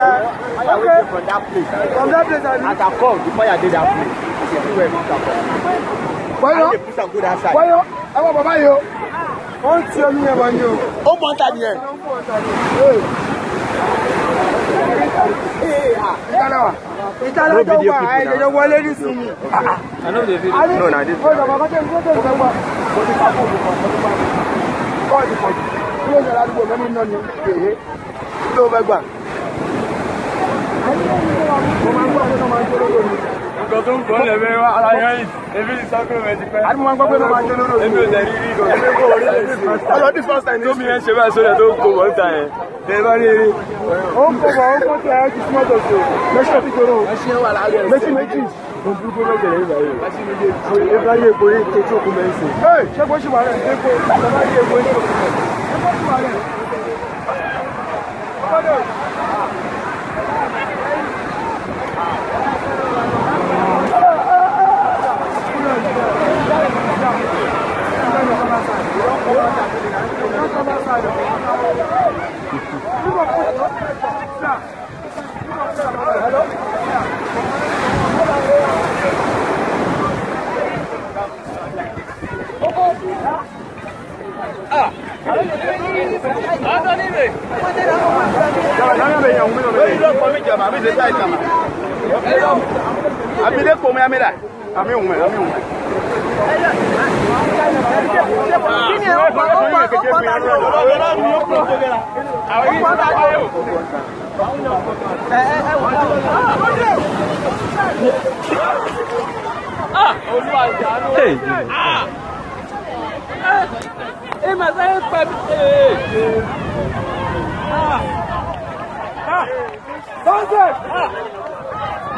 Okay. From that place. From that place, as I come, before I did that place, why not? Why not? I want to buy you. On tient mieux, Magno. On monte à bien. Itala don't buy. They don't want to see me. I know the video. No, no, this. Oh, no, but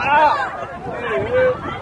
Ah!